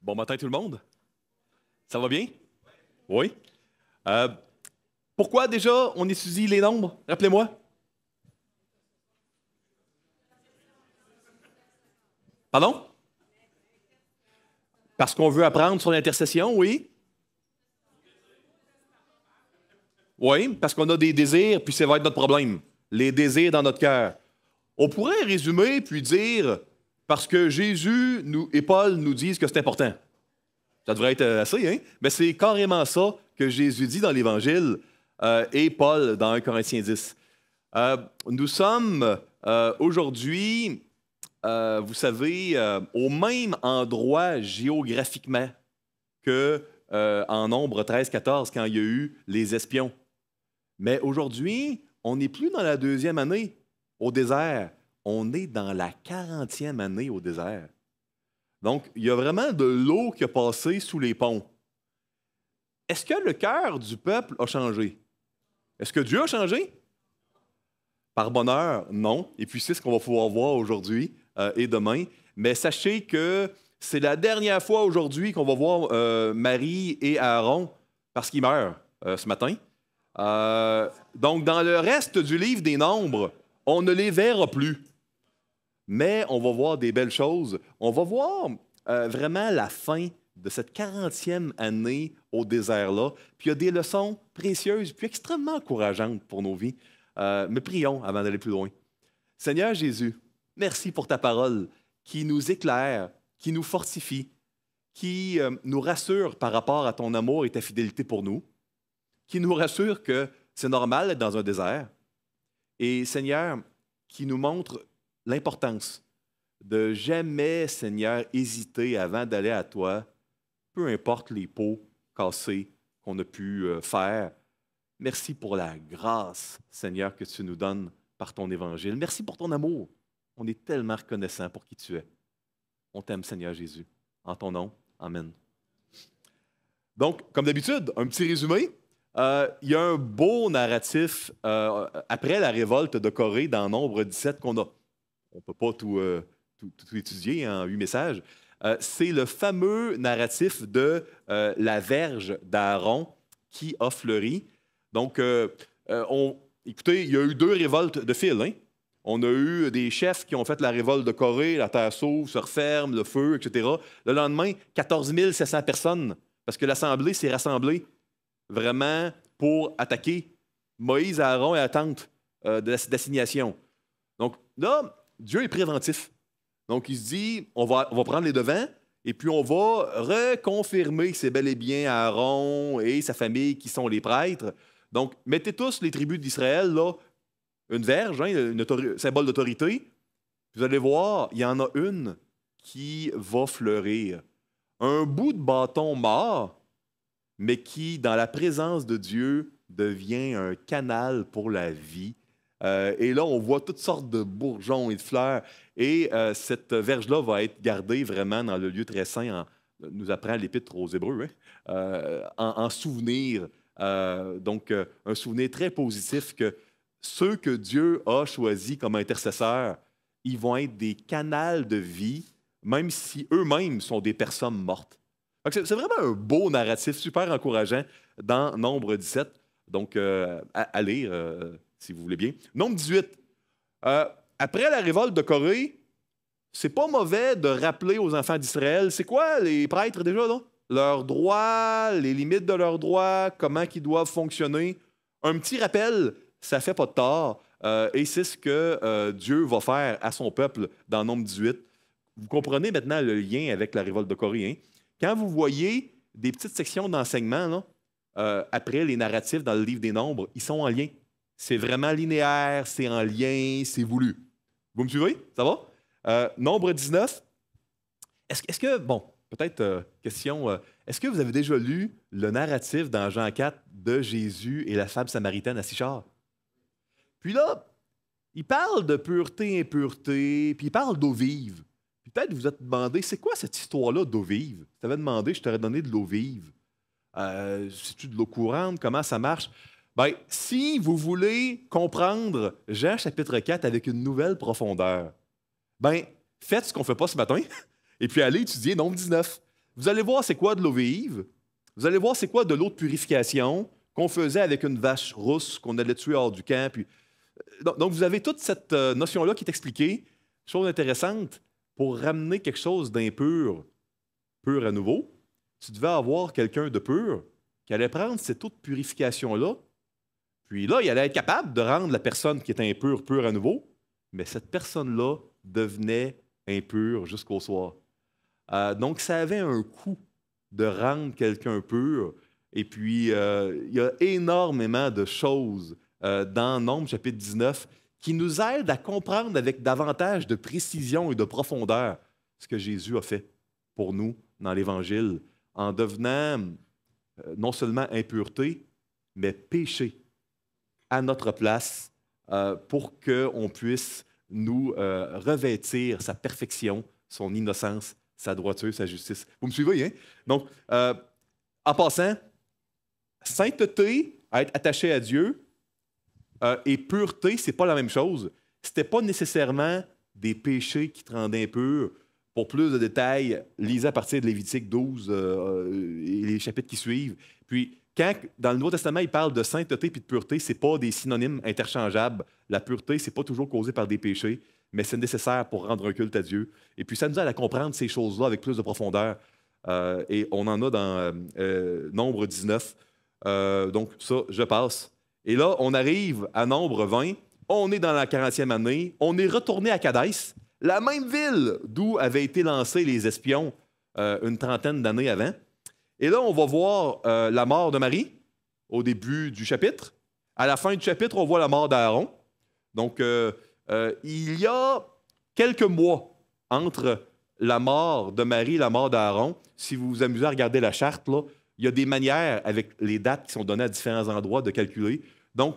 Bon matin tout le monde. Ça va bien? Oui. Euh, Pourquoi déjà on étudie les nombres? Rappelez-moi. Pardon? Parce qu'on veut apprendre sur l'intercession, oui? Oui, parce qu'on a des désirs, puis ça va être notre problème. Les désirs dans notre cœur. On pourrait résumer puis dire, parce que Jésus et Paul nous disent que c'est important. Ça devrait être assez, hein? Mais c'est carrément ça que Jésus dit dans l'Évangile et Paul dans 1 Corinthiens 10. Nous sommes aujourd'hui, vous savez, au même endroit géographiquement que en Nombre 13-14 quand il y a eu les espions. Mais aujourd'hui, on n'est plus dans la 2e année au désert. On est dans la 40e année au désert. Donc, il y a vraiment de l'eau qui a passé sous les ponts. Est-ce que le cœur du peuple a changé? Est-ce que Dieu a changé? Par bonheur, non. Et puis, c'est ce qu'on va pouvoir voir aujourd'hui et demain. Mais sachez que c'est la dernière fois aujourd'hui qu'on va voir Marie et Aaron parce qu'ils meurent ce matin. Donc, dans le reste du livre des Nombres, on ne les verra plus. Mais on va voir des belles choses. On va voir vraiment la fin de cette 40e année au désert-là. Puis il y a des leçons précieuses puis extrêmement encourageantes pour nos vies. Mais prions avant d'aller plus loin. Seigneur Jésus, merci pour ta parole qui nous éclaire, qui nous fortifie, qui nous rassure par rapport à ton amour et ta fidélité pour nous, qui nous rassure que c'est normal d'être dans un désert. Et Seigneur, qui nous montre l'importance de jamais, Seigneur, hésiter avant d'aller à toi, peu importe les pots cassés qu'on a pu faire. Merci pour la grâce, Seigneur, que tu nous donnes par ton évangile. Merci pour ton amour. On est tellement reconnaissants pour qui tu es. On t'aime, Seigneur Jésus. En ton nom, amen. Donc, comme d'habitude, un petit résumé. Il y a un beau narratif après la révolte de Corée dans Nombre 17 qu'on a. On ne peut pas tout étudier en 8 messages. C'est le fameux narratif de la verge d'Aaron qui a fleuri. Donc, écoutez, il y a eu 2 révoltes de fil. Hein? On a eu des chefs qui ont fait la révolte de Corée, la terre s'ouvre, se referme, le feu, etc. Le lendemain, 14 700 personnes, parce que l'Assemblée s'est rassemblée vraiment pour attaquer Moïse, Aaron et la tente d'assignation. Donc là, Dieu est préventif. Donc il se dit, on va prendre les devants et puis on va reconfirmer que c'est bel et bien Aaron et sa famille qui sont les prêtres. Donc mettez tous les tribus d'Israël, là, une verge, hein, symbole d'autorité. Vous allez voir, il y en a une qui va fleurir. Un bout de bâton mort, mais qui, dans la présence de Dieu, devient un canal pour la vie. Et là, on voit toutes sortes de bourgeons et de fleurs. Et cette verge-là va être gardée vraiment dans le lieu très saint, nous apprend l'Épître aux Hébreux, hein, en souvenir. Donc, un souvenir très positif que ceux que Dieu a choisis comme intercesseurs, ils vont être des canals de vie, même si eux-mêmes sont des personnes mortes. C'est vraiment un beau narratif, super encourageant dans Nombre 17. Donc, à lire, si vous voulez bien. Nombre 18. Après la révolte de Corée, c'est pas mauvais de rappeler aux enfants d'Israël, c'est quoi les prêtres déjà, là? Leurs droits, les limites de leurs droits, comment ils doivent fonctionner. Un petit rappel, ça fait pas de tort. Et c'est ce que Dieu va faire à son peuple dans Nombre 18. Vous comprenez maintenant le lien avec la révolte de Corée, hein? Quand vous voyez des petites sections d'enseignement, après les narratifs dans le livre des Nombres, ils sont en lien. C'est vraiment linéaire, c'est en lien, c'est voulu. Vous me suivez? Ça va? Nombre 19. Est-ce que, bon, peut-être question, est-ce que vous avez déjà lu le narratif dans Jean 4 de Jésus et la femme samaritaine à Sychar? Puis là, il parle de pureté, impureté, puis il parle d'eau vive. Puis peut-être vous êtes demandé, c'est quoi cette histoire-là d'eau vive? Si tu avais demandé, je t'aurais donné de l'eau vive. C'est-tu de l'eau courante? Comment ça marche? Bien, si vous voulez comprendre Jean chapitre 4 avec une nouvelle profondeur, bien, faites ce qu'on ne fait pas ce matin et puis allez étudier Nombre 19. vous allez voir c'est quoi de l'eau vive, vous allez voir c'est quoi de l'eau de purification qu'on faisait avec une vache rousse qu'on allait tuer hors du camp. Puis, donc, vous avez toute cette notion-là qui est expliquée, chose intéressante, pour ramener quelque chose d'impur, pur à nouveau. Tu devais avoir quelqu'un de pur qui allait prendre cette eau de purification-là, puis là, il allait être capable de rendre la personne qui est impure, pure à nouveau, mais cette personne-là devenait impure jusqu'au soir. Donc, ça avait un coût de rendre quelqu'un pur. Et puis, il y a énormément de choses dans Nombre, chapitre 19, qui nous aident à comprendre avec davantage de précision et de profondeur ce que Jésus a fait pour nous dans l'Évangile, en devenant non seulement impureté, mais péché à notre place pour qu'on puisse nous revêtir sa perfection, son innocence, sa droiture, sa justice. Vous me suivez, hein? Donc, en passant, sainteté, être attaché à Dieu, et pureté, c'est pas la même chose. C'était pas nécessairement des péchés qui te rendaient impur. Pour plus de détails, lisez à partir de Lévitique 12 et les chapitres qui suivent. Puis, quand dans le Nouveau Testament, il parle de sainteté et de pureté, ce n'est pas des synonymes interchangeables. La pureté, ce n'est pas toujours causé par des péchés, mais c'est nécessaire pour rendre un culte à Dieu. Et puis, ça nous aide à comprendre ces choses-là avec plus de profondeur. Et on en a dans Nombre 19. Donc, ça, je passe. Et là, on arrive à Nombre 20. On est dans la 40e année. On est retourné à Kadès, la même ville d'où avaient été lancés les espions une trentaine d'années avant. Et là, on va voir la mort de Marie au début du chapitre. À la fin du chapitre, on voit la mort d'Aaron. Donc, il y a quelques mois entre la mort de Marie et la mort d'Aaron. Si vous vous amusez à regarder la charte, là, il y a des manières, avec les dates qui sont données à différents endroits, de calculer. Donc,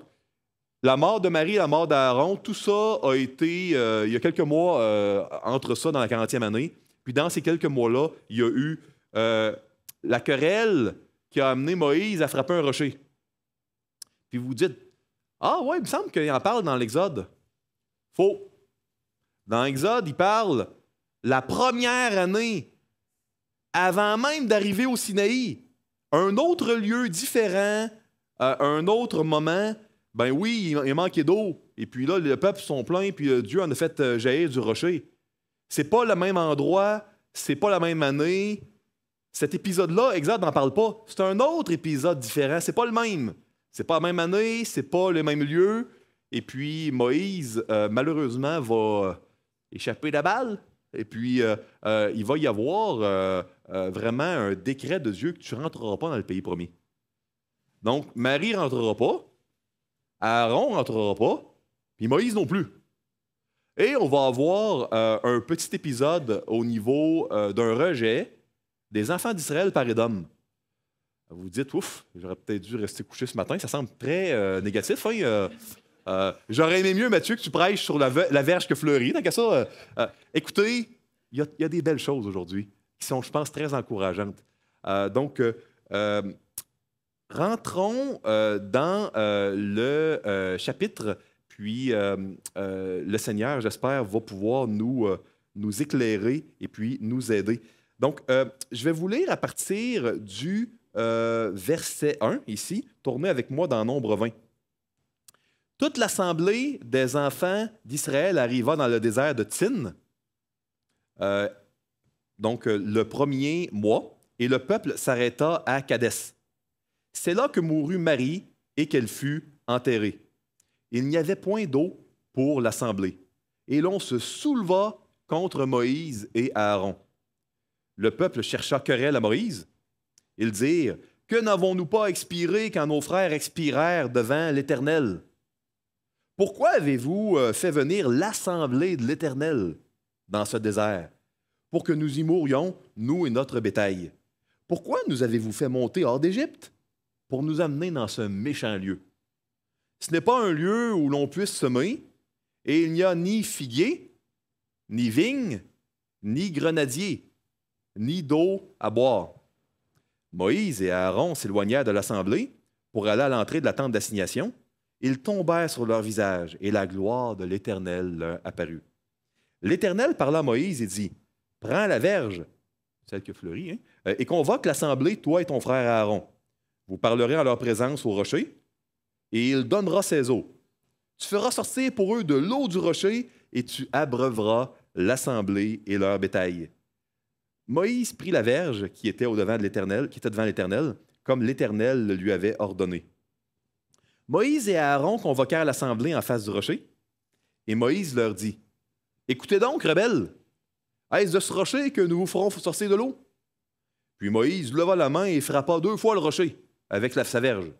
la mort de Marie et la mort d'Aaron, tout ça a été, il y a quelques mois entre ça dans la 40e année. Puis dans ces quelques mois-là, il y a eu la querelle qui a amené Moïse à frapper un rocher. Puis vous vous dites, ah ouais, il me semble qu'il en parle dans l'Exode. Faux. Dans l'Exode, il parle la première année, avant même d'arriver au Sinaï, un autre lieu différent, un autre moment. Ben oui, il manquait d'eau. Et puis là, le peuple sont pleins, puis Dieu en a fait jaillir du rocher. C'est pas le même endroit, c'est pas la même année. Cet épisode-là, Exode n'en parle pas. C'est un autre épisode différent. C'est pas le même. C'est pas la même année, c'est pas le même lieu. Et puis Moïse, malheureusement, va échapper la balle. Et puis, il va y avoir vraiment un décret de Dieu que tu ne rentreras pas dans le pays promis. Donc, Marie ne rentrera pas. Aaron ne rentrera pas, puis Moïse non plus. Et on va avoir un petit épisode au niveau d'un rejet des enfants d'Israël par Édom. Vous vous dites, ouf, j'aurais peut-être dû rester couché ce matin, ça semble très négatif. Hein? J'aurais aimé mieux, Mathieu, que tu prêches sur la verge que fleurit. Tant qu'à ça, écoutez, il y a des belles choses aujourd'hui qui sont, je pense, très encourageantes. Donc, rentrons dans le chapitre, puis le Seigneur, j'espère, va pouvoir nous éclairer et puis nous aider. Donc, je vais vous lire à partir du verset 1, ici. Tournez avec moi dans Nombre 20. Toute l'assemblée des enfants d'Israël arriva dans le désert de Tsin, donc le premier mois, et le peuple s'arrêta à Kadès. C'est là que mourut Marie et qu'elle fut enterrée. Il n'y avait point d'eau pour l'assemblée. Et l'on se souleva contre Moïse et Aaron. Le peuple chercha querelle à Moïse. Ils dirent, « Que n'avons-nous pas expiré quand nos frères expirèrent devant l'Éternel? Pourquoi avez-vous fait venir l'assemblée de l'Éternel dans ce désert, pour que nous y mourions, nous et notre bétail? Pourquoi nous avez-vous fait monter hors d'Égypte? Pour nous amener dans ce méchant lieu. Ce n'est pas un lieu où l'on puisse semer, et il n'y a ni figuier, ni vigne, ni grenadier, ni d'eau à boire. » Moïse et Aaron s'éloignèrent de l'assemblée pour aller à l'entrée de la tente d'assignation. Ils tombèrent sur leur visage, et la gloire de l'Éternel leur apparut. L'Éternel parla à Moïse et dit, « Prends la verge, celle qui a fleuri, hein, et convoque l'assemblée, toi et ton frère Aaron. Vous parlerez en leur présence au rocher, et il donnera ses eaux. Tu feras sortir pour eux de l'eau du rocher, et tu abreuveras l'assemblée et leur bétail. Moïse prit la verge qui était au-devant de l'Éternel, qui était devant l'Éternel, comme l'Éternel le lui avait ordonné. Moïse et Aaron convoquèrent l'assemblée en face du rocher, et Moïse leur dit, « Écoutez donc, rebelles, est-ce de ce rocher que nous vous ferons sortir de l'eau? » Puis Moïse leva la main et frappa 2 fois le rocher avec sa verge.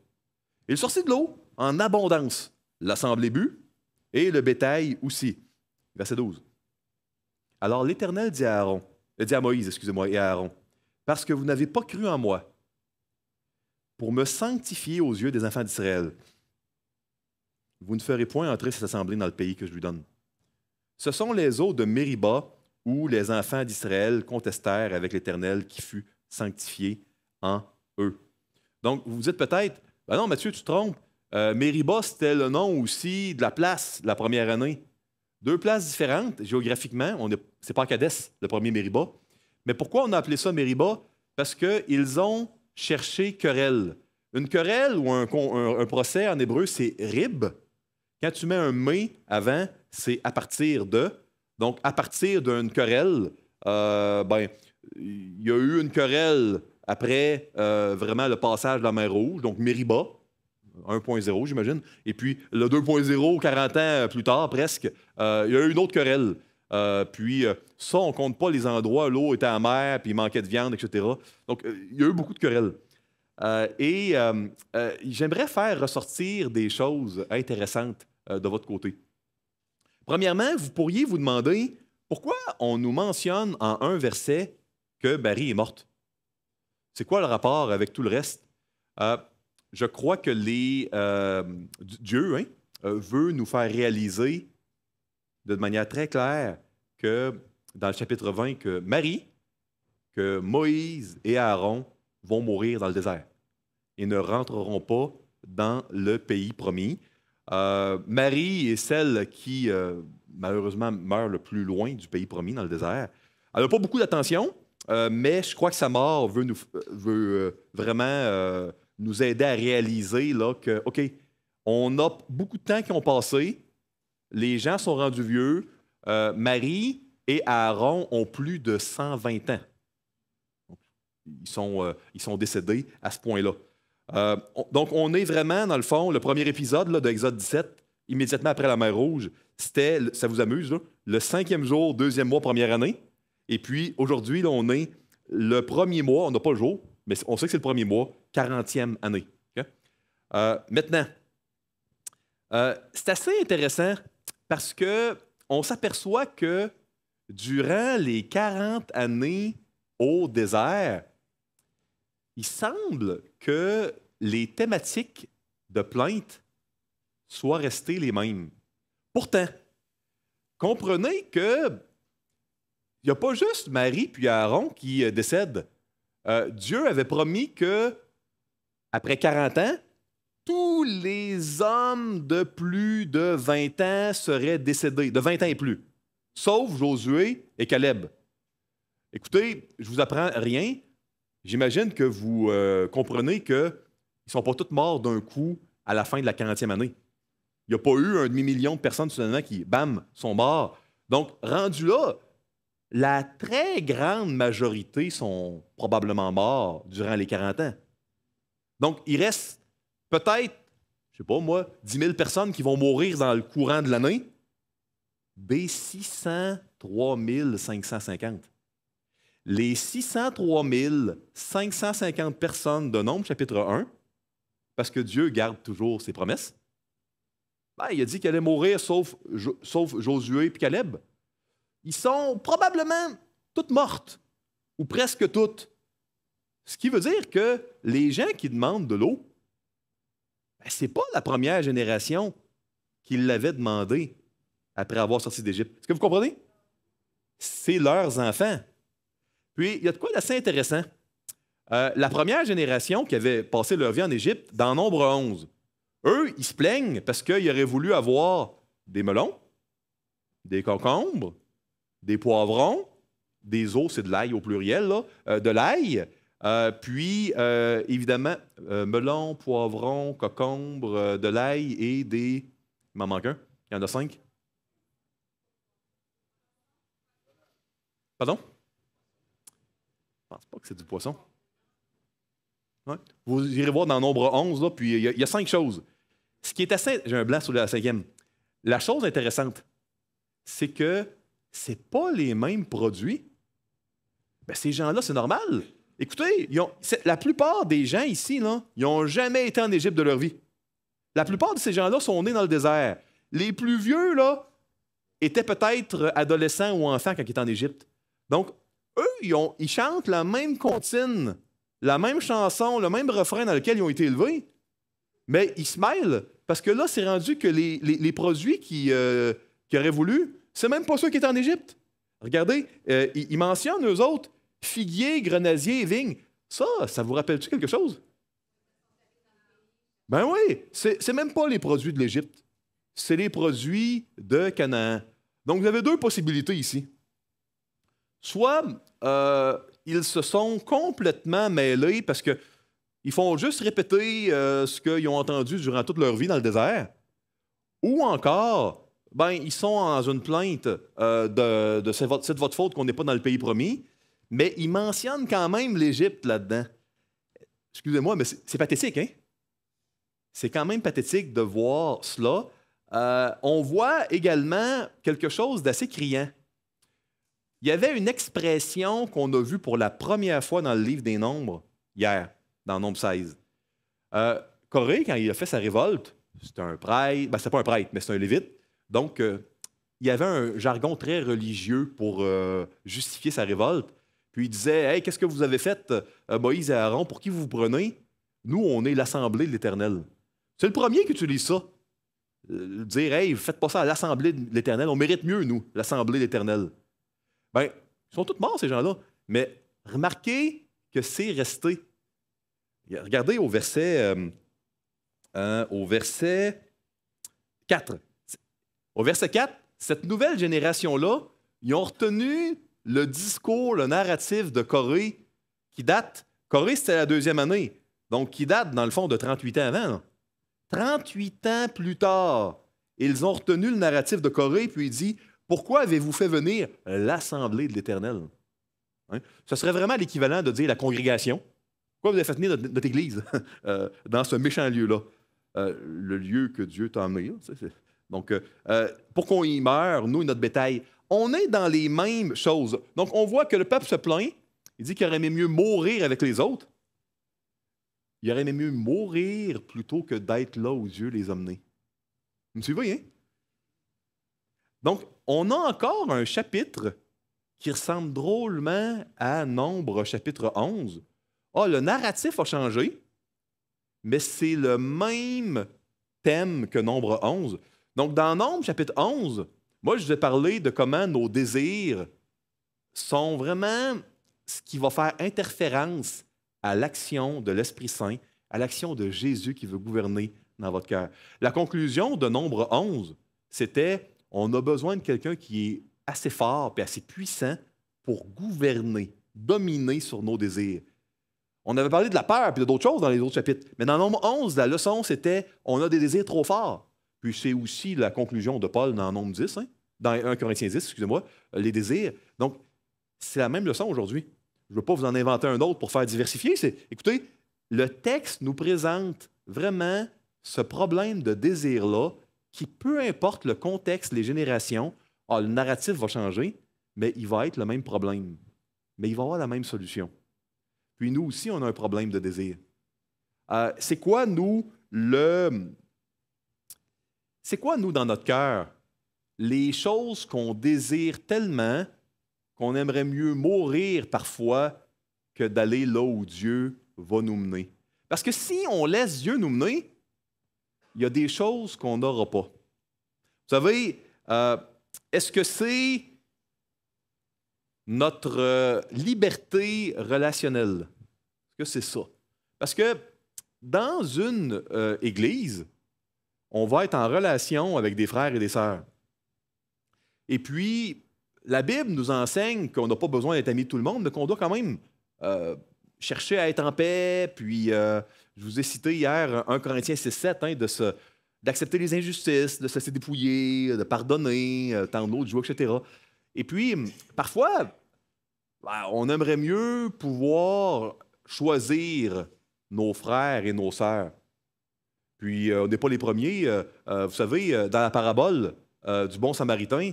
Il sortit de l'eau en abondance. L'assemblée but, et le bétail aussi. Verset 12. Alors l'Éternel dit à Moïse, excusez-moi, et à Aaron, « Parce que vous n'avez pas cru en moi, pour me sanctifier aux yeux des enfants d'Israël, vous ne ferez point entrer cette assemblée dans le pays que je lui donne. Ce sont les eaux de Mériba où les enfants d'Israël contestèrent avec l'Éternel qui fut sanctifié en eux. » Donc, vous vous dites peut-être, « Ben non, Mathieu, tu te trompes. Mériba, c'était le nom aussi de la place la première année. 2 places différentes géographiquement. C'est pas Kadès, le premier Mériba. Mais pourquoi on a appelé ça Mériba? Parce qu'ils ont cherché querelle. Une querelle ou un procès en hébreu, c'est rib. Quand tu mets un mais avant, c'est à partir de. Donc, à partir d'une querelle, il y a eu une querelle après vraiment le passage de la mer Rouge, donc Mériba, 1.0, j'imagine. Et puis, le 2.0, 40 ans plus tard, presque, il y a eu une autre querelle. Ça, on ne compte pas les endroits où l'eau était amère, puis il manquait de viande, etc. Donc, il y a eu beaucoup de querelles. J'aimerais faire ressortir des choses intéressantes de votre côté. Premièrement, vous pourriez vous demander pourquoi on nous mentionne en un verset que Marie est morte. C'est quoi le rapport avec tout le reste? Je crois que Dieu veut nous faire réaliser de manière très claire que dans le chapitre 20, que Marie, que Moïse et Aaron vont mourir dans le désert et ne rentreront pas dans le pays promis. Marie est celle qui, malheureusement, meurt le plus loin du pays promis, dans le désert. Elle n'a pas beaucoup d'attention, mais je crois que sa mort veut vraiment nous aider à réaliser là, que, OK, on a beaucoup de temps qui ont passé, les gens sont rendus vieux, Marie et Aaron ont plus de 120 ans. Ils sont décédés à ce point-là. Donc, on est vraiment, dans le fond, le premier épisode là, d'Exode 17, immédiatement après la mer Rouge, c'était, ça vous amuse, là, le 5e jour, 2e mois, première année. Et puis, aujourd'hui, là, on est le premier mois, on n'a pas le jour, mais on sait que c'est le premier mois, 40e année. Okay? Maintenant, c'est assez intéressant parce qu'on s'aperçoit que durant les 40 années au désert, il semble que les thématiques de plainte soient restées les mêmes. Pourtant, comprenez que il n'y a pas juste Marie puis Aaron qui décèdent. Dieu avait promis que, après 40 ans, tous les hommes de plus de 20 ans seraient décédés, de 20 ans et plus, sauf Josué et Caleb. Écoutez, je ne vous apprends rien. J'imagine que vous comprenez qu'ils ne sont pas tous morts d'un coup à la fin de la 40e année. Il n'y a pas eu un demi-million de personnes soudainement qui, bam, sont morts. Donc, rendu là, la très grande majorité sont probablement morts durant les 40 ans. Donc, il reste peut-être, je ne sais pas moi, 10 000 personnes qui vont mourir dans le courant de l'année. B 603 550. Les 603 550 personnes de Nombre, chapitre 1, parce que Dieu garde toujours ses promesses, il a dit qu'elle allait mourir sauf Josué et Caleb. Ils sont probablement toutes mortes, ou presque toutes. Ce qui veut dire que les gens qui demandent de l'eau, ce n'est pas la première génération qui l'avait demandé après avoir sorti d'Égypte. Est-ce que vous comprenez? C'est leurs enfants. Puis, il y a de quoi d'assez intéressant. La première génération qui avait passé leur vie en Égypte, dans Nombre 11, eux, ils se plaignent parce qu'ils auraient voulu avoir des melons, des concombres, des poivrons des os, c'est de l'ail au pluriel, là, de l'ail. Puis, évidemment, melon, poivron, concombre, de l'ail et des... Il m'en manque un. Il y en a 5. Pardon? Je pense pas que c'est du poisson. Ouais. Vous irez voir dans le nombre 11, là, puis il y a 5 choses. Ce qui est assez... J'ai un blanc sur la 5e. La chose intéressante, c'est que c'est pas les mêmes produits. Bien, ces gens-là, c'est normal. Écoutez, la plupart des gens ici, là, ils n'ont jamais été en Égypte de leur vie. La plupart de ces gens-là sont nés dans le désert. Les plus vieux, là, étaient peut-être adolescents ou enfants quand ils étaient en Égypte. Donc, eux, ils chantent la même comptine, la même chanson, le même refrain dans lequel ils ont été élevés, mais ils se mêlent parce que là, c'est rendu que les produits qu'ils auraient voulu, c'est même pas ceux qui étaient en Égypte. Regardez, ils mentionnent, eux autres, figuier, grenadier, vigne. Ça vous rappelle-tu quelque chose? Ben oui, c'est même pas les produits de l'Égypte. C'est les produits de Canaan. Donc, vous avez 2 possibilités ici. Soit ils se sont complètement mêlés parce qu'ils font juste répéter ce qu'ils ont entendu durant toute leur vie dans le désert, ou encore, ben, ils sont dans une plainte de c'est de votre faute qu'on n'est pas dans le pays promis, mais ils mentionnent quand même l'Égypte là-dedans. Excusez-moi, mais c'est pathétique, hein? C'est quand même pathétique de voir cela. On voit également quelque chose d'assez criant. Il y avait une expression qu'on a vue pour la première fois dans le livre des Nombres, hier, dans Nombre 16. Corée, quand il a fait sa révolte, c'était un prêtre, ben, c'était pas un prêtre, mais c'est un lévite. Donc, il y avait un jargon très religieux pour justifier sa révolte. Puis il disait, « Hey, qu'est-ce que vous avez fait, Moïse et Aaron? Pour qui vous vous prenez? Nous, on est l'Assemblée de l'Éternel. » C'est le premier qui utilise ça. Dire, « Hey, faites pas ça à l'Assemblée de l'Éternel. On mérite mieux, nous, l'Assemblée de l'Éternel. » Bien, ils sont tous morts, ces gens-là. Mais remarquez que c'est resté. Regardez au verset 4. Au verset 4, cette nouvelle génération-là, ils ont retenu le discours, le narratif de Corée qui date. Corée, c'était la 2e année. Donc, qui date, dans le fond, de 38 ans avant. Là. 38 ans plus tard, ils ont retenu le narratif de Corée, puis il dit, « Pourquoi avez-vous fait venir l'Assemblée de l'Éternel? Hein? » Ce serait vraiment l'équivalent de dire la congrégation. Pourquoi vous avez fait venir notre Église dans ce méchant lieu-là? Le lieu que Dieu t'a amené. Donc, pour qu'on y meure, nous et notre bétail. On est dans les mêmes choses. Donc, on voit que le peuple se plaint. Il dit qu'il aurait aimé mieux mourir avec les autres. Il aurait aimé mieux mourir plutôt que d'être là où Dieu les a menés. Vous me suivez, hein? Donc, on a encore un chapitre qui ressemble drôlement à Nombre chapitre 11. Ah, le narratif a changé, mais c'est le même thème que Nombre 11. Donc, dans Nombre chapitre 11, moi, je vous ai parlé de comment nos désirs sont vraiment ce qui va faire interférence à l'action de l'Esprit Saint, à l'action de Jésus qui veut gouverner dans votre cœur. La conclusion de Nombre 11, c'était on a besoin de quelqu'un qui est assez fort et assez puissant pour gouverner, dominer sur nos désirs. On avait parlé de la peur et d'autres choses dans les autres chapitres. Mais dans Nombre 11, la leçon, c'était on a des désirs trop forts. Puis c'est aussi la conclusion de Paul dans Nombre 10, hein, dans 1 Corinthiens 10, excusez-moi, les désirs. Donc, c'est la même leçon aujourd'hui. Je ne veux pas vous en inventer un autre pour faire diversifier. Écoutez, le texte nous présente vraiment ce problème de désir-là qui, peu importe le contexte, les générations, le narratif va changer, mais il va être le même problème. Mais il va avoir la même solution. Puis nous aussi, on a un problème de désir. C'est quoi, nous, dans notre cœur, les choses qu'on désire tellement qu'on aimerait mieux mourir parfois que d'aller là où Dieu va nous mener. Parce que si on laisse Dieu nous mener, il y a des choses qu'on n'aura pas. Vous savez, est-ce que c'est notre liberté relationnelle? Est-ce que c'est ça? Parce que dans une église, on va être en relation avec des frères et des sœurs. Et puis, la Bible nous enseigne qu'on n'a pas besoin d'être ami de tout le monde, mais qu'on doit quand même chercher à être en paix. Puis, je vous ai cité hier 1 Corinthiens 6-7, hein, d'accepter les injustices, de se laisser dépouiller, de pardonner, tant d'autres joie, etc. Et puis, parfois, on aimerait mieux pouvoir choisir nos frères et nos sœurs. Puis, on n'est pas les premiers. Vous savez, dans la parabole du bon samaritain,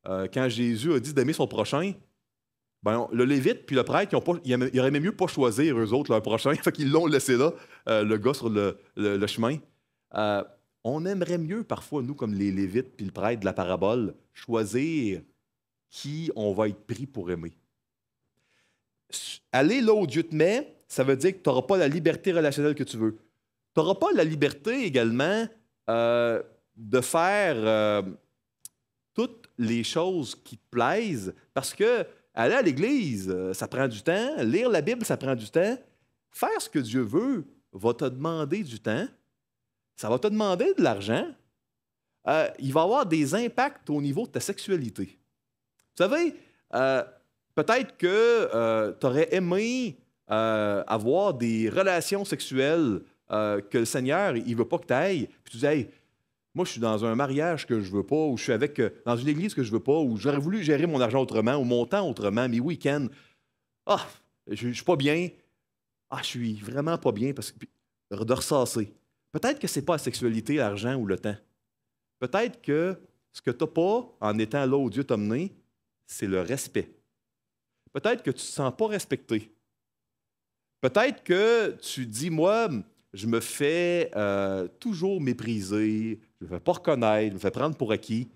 quand Jésus a dit d'aimer son prochain, ben, le Lévite puis le prêtre, ils auraient même mieux pas choisir eux autres leur prochain, fait qu'ils l'ont laissé là, le gars sur le chemin. On aimerait mieux parfois, nous, comme les Lévites puis le prêtre de la parabole, choisir qui on va être pris pour aimer. Aller là où Dieu te met, ça veut dire que tu n'auras pas la liberté relationnelle que tu veux. Tu n'auras pas la liberté également de faire toutes les choses qui te plaisent, parce que aller à l'Église, ça prend du temps. Lire la Bible, ça prend du temps. Faire ce que Dieu veut va te demander du temps. Ça va te demander de l'argent. Il va y avoir des impacts au niveau de ta sexualité. Vous savez, peut-être que tu aurais aimé avoir des relations sexuelles que le Seigneur, il ne veut pas que tu ailles. Puis tu dis, hey, moi, je suis dans un mariage que je ne veux pas, ou je suis dans une église que je ne veux pas, ou j'aurais voulu gérer mon argent autrement, ou mon temps autrement, mes week-ends. Ah, je ne suis pas bien. Ah, je suis vraiment pas bien parce que de ressasser. Peut-être que ce n'est pas la sexualité, l'argent ou le temps. Peut-être que ce que tu n'as pas en étant là où Dieu t'a mené, c'est le respect. Peut-être que tu ne te sens pas respecté. Peut-être que tu dis, moi, je me fais toujours mépriser, je ne me fais pas reconnaître, je me fais prendre pour acquis.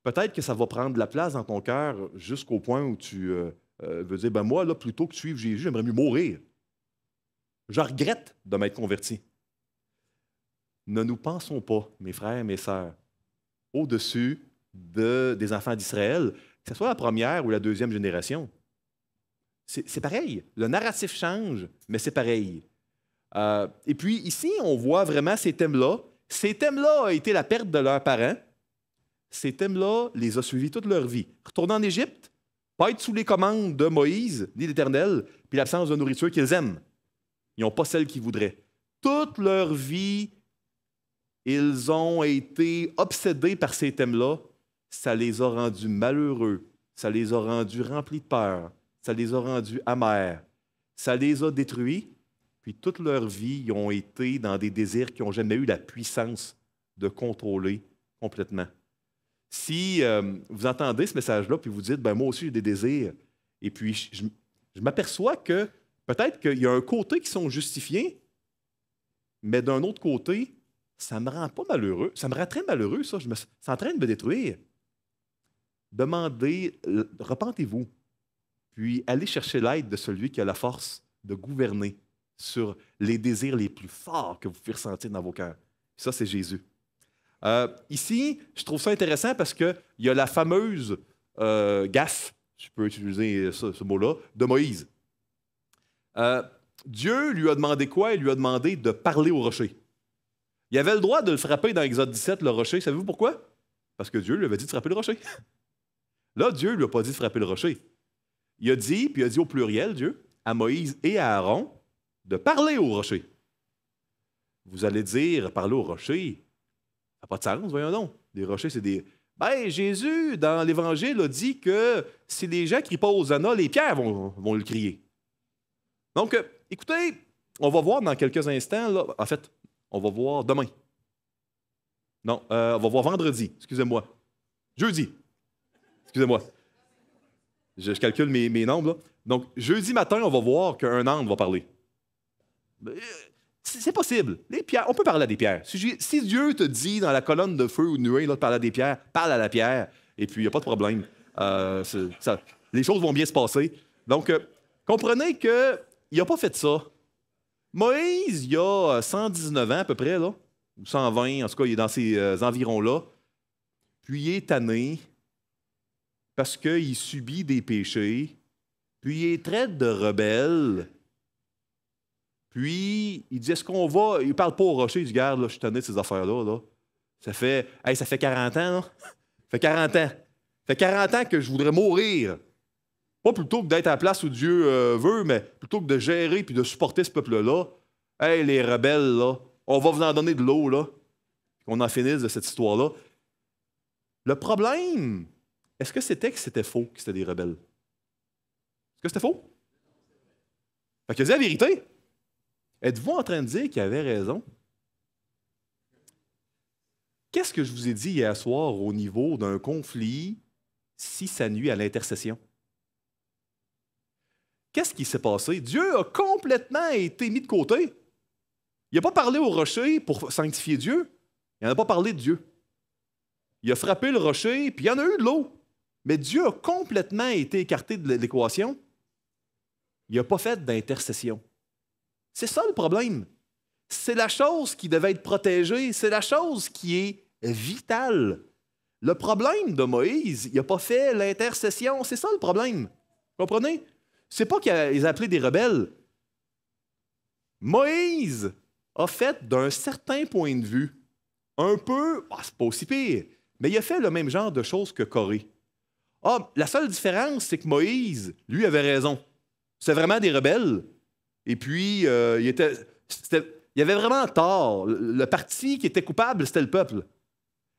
Peut-être que ça va prendre de la place dans ton cœur jusqu'au point où tu veux dire, ben moi, là, plutôt que de suivre Jésus, j'aimerais mieux mourir. Je regrette de m'être converti. Ne nous pensons pas, mes frères et mes sœurs, au-dessus des enfants d'Israël, que ce soit la première ou la deuxième génération. C'est pareil. Le narratif change, mais c'est pareil. Et puis ici, on voit vraiment ces thèmes-là. Ces thèmes-là ont été la perte de leurs parents. Ces thèmes-là les a suivis toute leur vie. Retourner en Égypte, pas être sous les commandes de Moïse, ni l'Éternel, puis l'absence de nourriture qu'ils aiment. Ils n'ont pas celle qu'ils voudraient. Toute leur vie, ils ont été obsédés par ces thèmes-là. Ça les a rendus malheureux. Ça les a rendus remplis de peur. Ça les a rendus amers. Ça les a détruits. Puis toute leur vie, ils ont été dans des désirs qui n'ont jamais eu la puissance de contrôler complètement. Si vous entendez ce message-là, puis vous dites, ben moi aussi j'ai des désirs, et puis je m'aperçois que peut-être qu'il y a un côté qui sont justifiés, mais d'un autre côté, ça ne me rend pas malheureux. Ça me rend très malheureux, ça. C'est en train de me détruire. Demandez, repentez-vous, puis allez chercher l'aide de celui qui a la force de gouverner sur les désirs les plus forts que vous pouvez ressentir dans vos cœurs. Ça, c'est Jésus. Ici, je trouve ça intéressant parce qu'il y a la fameuse gaffe, je peux utiliser ce mot-là, de Moïse. Dieu lui a demandé quoi? Il lui a demandé de parler au rocher. Il avait le droit de le frapper dans Exode 17, le rocher. Savez-vous pourquoi? Parce que Dieu lui avait dit de frapper le rocher. Là, Dieu ne lui a pas dit de frapper le rocher. Il a dit, puis il a dit au pluriel, Dieu, à Moïse et à Aaron, de parler au rocher. Vous allez dire, parler au rocher, ça n'a pas de sens, voyons donc. Les rochers, c'est des... Ben, Jésus, dans l'Évangile, a dit que si les gens ne crient pas Hosanna, les pierres vont le crier. Donc, écoutez, on va voir dans quelques instants, là, en fait, on va voir demain. Non, on va voir vendredi, excusez-moi. Jeudi, excusez-moi. Je calcule mes nombres, là. Donc, jeudi matin, on va voir qu'un âne va parler. C'est possible. Les pierres, on peut parler à des pierres. Si Dieu te dit dans la colonne de feu ou de nuée là, de parler à des pierres, parle à la pierre, et puis il n'y a pas de problème. Les choses vont bien se passer. Donc, comprenez qu'il n'a pas fait ça. Moïse, il a 119 ans à peu près, là, ou 120, en tout cas, il est dans ces environs-là. Puis il est tanné parce qu'il subit des péchés, puis il est traite de rebelle. Puis, il dit, est-ce qu'on va... Il ne parle pas au rocher, il dit, regarde, là, je suis tanné de ces affaires-là. Là. Ça fait 40 ans, là. Ça fait 40 ans. Ça fait 40 ans que je voudrais mourir. Pas plutôt que d'être à la place où Dieu veut, mais plutôt que de gérer puis de supporter ce peuple-là. Hey, les rebelles, là, on va vous en donner de l'eau, là. Qu'on en finisse de cette histoire-là. Le problème, est-ce que c'était faux que c'était des rebelles? Est-ce que c'était faux? Fait que c'est la vérité. Êtes-vous en train de dire qu'il avait raison? Qu'est-ce que je vous ai dit hier soir au niveau d'un conflit si ça nuit à l'intercession? Qu'est-ce qui s'est passé? Dieu a complètement été mis de côté. Il n'a pas parlé au rocher pour sanctifier Dieu. Il n'en a pas parlé de Dieu. Il a frappé le rocher, puis il y en a eu de l'eau. Mais Dieu a complètement été écarté de l'équation. Il n'a pas fait d'intercession. C'est ça le problème. C'est la chose qui devait être protégée. C'est la chose qui est vitale. Le problème de Moïse, il n'a pas fait l'intercession. C'est ça le problème. Vous comprenez? C'est pas qu'ils ont appelé des rebelles. Moïse a fait d'un certain point de vue un peu, c'est pas aussi pire, mais il a fait le même genre de choses que Corée. La seule différence, c'est que Moïse, lui, avait raison. C'était vraiment des rebelles. Et puis, il avait vraiment tort. Le parti qui était coupable, c'était le peuple.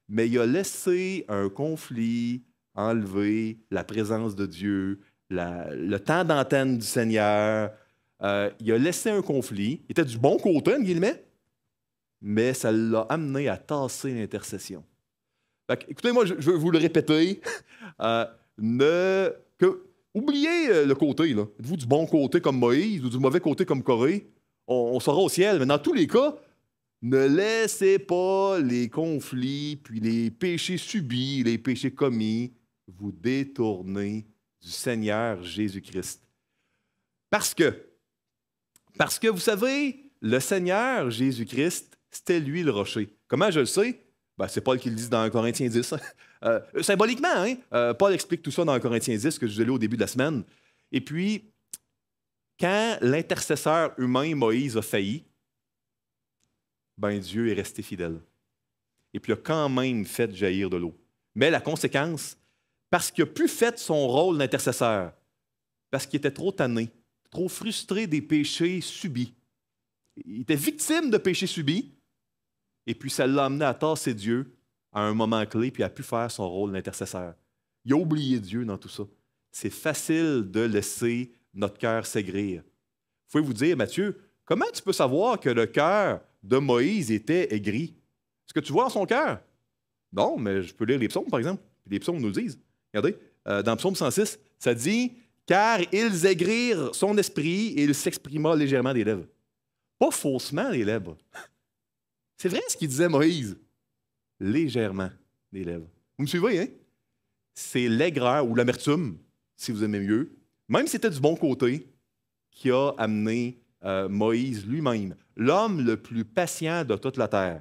Mais il a laissé un conflit enlever la présence de Dieu, le temps d'antenne du Seigneur. Il a laissé un conflit. Il était du bon côté, entre guillemets, mais ça l'a amené à tasser l'intercession. Écoutez, moi, je veux vous le répéter. Oubliez le côté. Là. Êtes-vous du bon côté comme Moïse ou du mauvais côté comme Corée? On sera au ciel. Mais dans tous les cas, ne laissez pas les conflits, puis les péchés subis, les péchés commis, vous détourner du Seigneur Jésus-Christ. Parce que, vous savez, le Seigneur Jésus-Christ, c'était lui le rocher. Comment je le sais? C'est Paul qui le dit dans Corinthiens 10. Symboliquement, Paul explique tout ça dans Corinthiens 10, que je vous ai lu au début de la semaine. Et puis, quand l'intercesseur humain Moïse a failli, Dieu est resté fidèle. Et puis, il a quand même fait jaillir de l'eau. Mais la conséquence, parce qu'il n'a plus fait son rôle d'intercesseur, parce qu'il était trop tanné, trop frustré des péchés subis. Il était victime de péchés subis, et puis ça l'a amené à tasser Dieu à un moment clé, puis il a pu faire son rôle d'intercesseur. Il a oublié Dieu dans tout ça. C'est facile de laisser notre cœur s'aigrir. Vous pouvez vous dire, Matthieu, comment tu peux savoir que le cœur de Moïse était aigri? Est-ce que tu vois dans son cœur? Non, mais je peux lire les psaumes, par exemple. Les psaumes nous le disent. Regardez, dans Psaume 106, ça dit « Car ils aigrirent son esprit et il s'exprima légèrement des lèvres. » Pas faussement les lèvres. C'est vrai ce qu'il disait Moïse. Légèrement des lèvres. Vous me suivez, hein? C'est l'aigreur ou l'amertume, si vous aimez mieux, même si c'était du bon côté, qui a amené Moïse lui-même, l'homme le plus patient de toute la terre.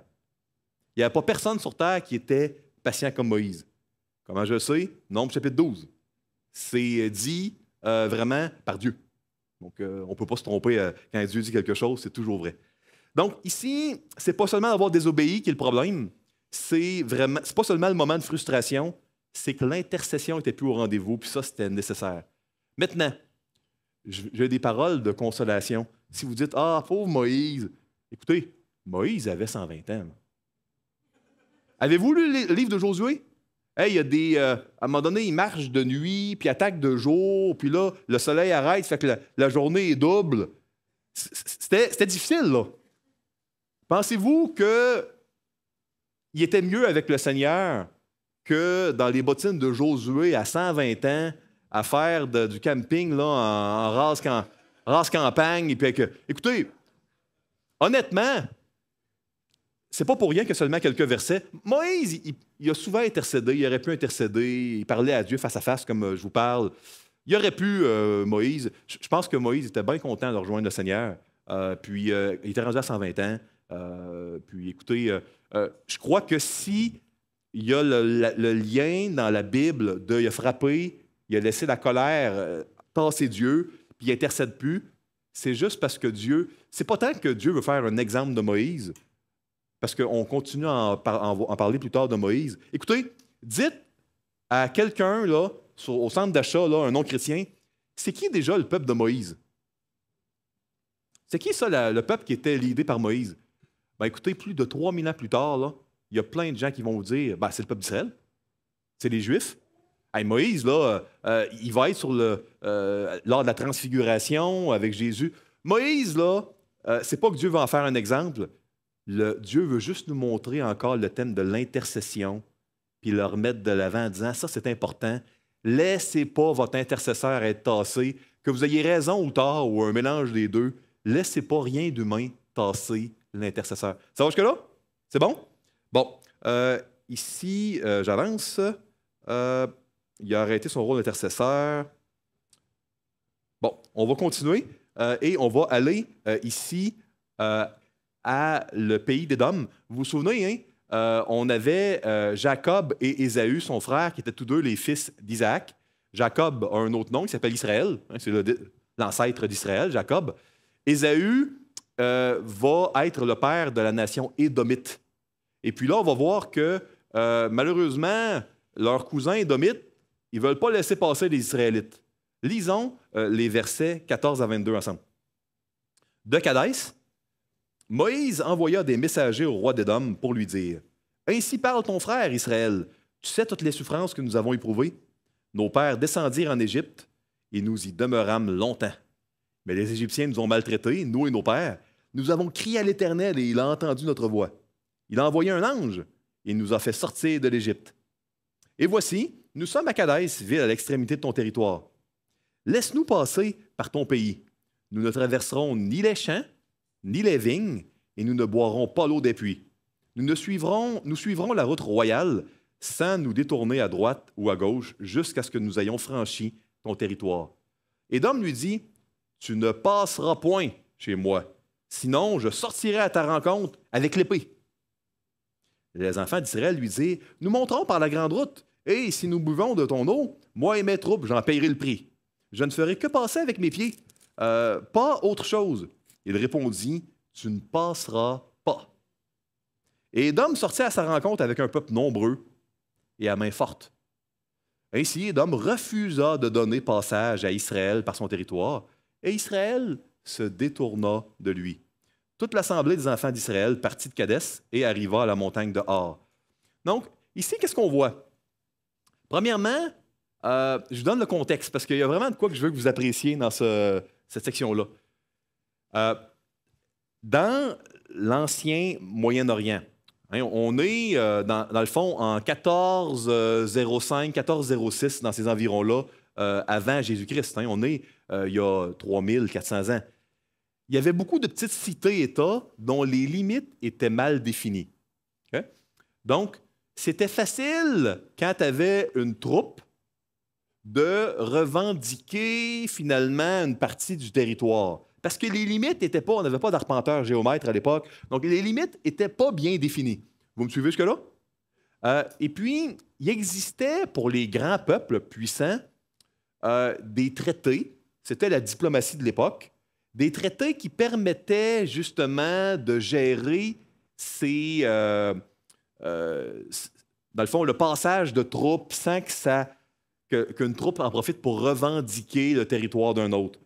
Il n'y avait pas personne sur terre qui était patient comme Moïse. Comment je le sais? Nombre chapitre 12. C'est dit vraiment par Dieu. Donc, on ne peut pas se tromper quand Dieu dit quelque chose, c'est toujours vrai. Donc, ici, ce n'est pas seulement d'avoir désobéi qui est le problème, c'est pas seulement le moment de frustration, c'est que l'intercession n'était plus au rendez-vous, puis ça, c'était nécessaire. Maintenant, j'ai des paroles de consolation. Si vous dites « Ah, pauvre Moïse », écoutez, Moïse avait 120 ans. Avez-vous lu le livre de Josué? Hey, il y a des, à un moment donné, il marche de nuit, puis attaque de jour, puis là, le soleil arrête, ça fait que la journée est double. C'était difficile, là. Pensez-vous qu'il était mieux avec le Seigneur que dans les bottines de Josué à 120 ans, à faire du camping là, en race campagne? Et puis écoutez, honnêtement, c'est pas pour rien qu'il y a seulement quelques versets. Moïse, il a souvent intercédé, il aurait pu intercéder, il parlait à Dieu face à face, comme je vous parle. Il aurait pu, Moïse, je pense que Moïse était bien content de rejoindre le Seigneur. Puis il était rendu à 120 ans. Puis écoutez, je crois que si il y a le lien dans la Bible de il a frappé, il a laissé la colère tasser Dieu, puis il n'intercède plus, c'est juste parce que Dieu, c'est pas tant que Dieu veut faire un exemple de Moïse, parce qu'on continue à en parler plus tard de Moïse. Écoutez, dites à quelqu'un, là, au centre d'achat, là, un non-chrétien, c'est qui déjà le peuple de Moïse? C'est qui ça, le peuple qui était leadé par Moïse? Ben, écoutez, plus de 3000 ans plus tard, là, il y a plein de gens qui vont vous dire ben, c'est le peuple d'Israël, c'est les Juifs. Hey, Moïse, là, il va être lors de la transfiguration avec Jésus. Moïse, là, c'est pas que Dieu va en faire un exemple. Dieu veut juste nous montrer encore le thème de l'intercession, puis le remettre de l'avant en disant ça, c'est important. Laissez pas votre intercesseur être tassé, que vous ayez raison ou tort, ou un mélange des deux. Laissez pas rien d'humain tasser l'intercesseur. Ça va jusque-là? C'est bon? Bon. Ici, j'avance. Il a arrêté son rôle d'intercesseur. Bon, on va continuer et on va aller ici à le pays d'Édom. Vous vous souvenez, hein? On avait Jacob et Ésaü, son frère, qui étaient tous deux les fils d'Isaac. Jacob a un autre nom qui s'appelle Israël. Hein, c'est l'ancêtre d'Israël, Jacob. Ésaü va être le père de la nation édomite. Et puis là, on va voir que malheureusement, leurs cousins édomites, ils ne veulent pas laisser passer les Israélites. Lisons les versets 14 à 22 ensemble. De Kadès, Moïse envoya des messagers au roi d'Édom pour lui dire « Ainsi parle ton frère, Israël. Tu sais toutes les souffrances que nous avons éprouvées. Nos pères descendirent en Égypte et nous y demeurâmes longtemps. Mais les Égyptiens nous ont maltraités, nous et nos pères. Nous avons crié à l'Éternel et il a entendu notre voix. Il a envoyé un ange et il nous a fait sortir de l'Égypte. Et voici, nous sommes à Kadès, ville à l'extrémité de ton territoire. Laisse-nous passer par ton pays. Nous ne traverserons ni les champs, ni les vignes, et nous ne boirons pas l'eau des puits. Nous suivrons la route royale sans nous détourner à droite ou à gauche jusqu'à ce que nous ayons franchi ton territoire. Édom lui dit, tu ne passeras point chez moi, sinon je sortirai à ta rencontre avec l'épée. Les enfants d'Israël lui disent, nous monterons par la grande route, et si nous buvons de ton eau, moi et mes troupes, j'en payerai le prix. Je ne ferai que passer avec mes pieds, pas autre chose. Il répondit, tu ne passeras pas. Et Édom sortit à sa rencontre avec un peuple nombreux et à main forte. Ainsi, Édom refusa de donner passage à Israël par son territoire, et Israël se détourna de lui. Toute l'assemblée des enfants d'Israël partit de Kadès et arriva à la montagne de Har. Donc, ici, qu'est-ce qu'on voit? Premièrement, je vous donne le contexte, parce qu'il y a vraiment de quoi que je veux que vous appréciez dans cette section-là. Dans l'ancien Moyen-Orient, hein, on est, dans le fond, en 1405, 1406, dans ces environs-là, avant Jésus-Christ. Hein, on est il y a 3400 ans. Il y avait beaucoup de petites cités-États dont les limites étaient mal définies. Okay? Donc, c'était facile, quand tu avais une troupe, de revendiquer finalement une partie du territoire. Parce que les limites n'étaient pas, on n'avait pas d'arpenteur géomètre à l'époque, donc les limites n'étaient pas bien définies. Vous me suivez jusque-là? Et puis, il existait pour les grands peuples puissants des traités, c'était la diplomatie de l'époque, des traités qui permettaient justement de gérer dans le fond, le passage de troupes sans qu'une troupe en profite pour revendiquer le territoire d'un autre.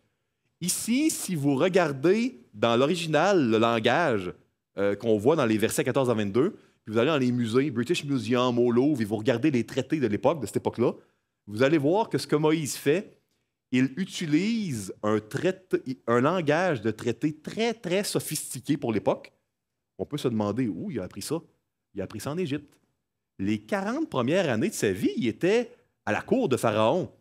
Ici, si vous regardez dans l'original le langage qu'on voit dans les versets 14 à 22, puis vous allez dans les musées, British Museum, au Louvre, et vous regardez les traités de l'époque, de cette époque-là, vous allez voir que ce que Moïse fait, il utilise un langage de traité très, très sophistiqué pour l'époque. On peut se demander où il a appris ça. Il a appris ça en Égypte. Les 40 premières années de sa vie, il était à la cour de Pharaon.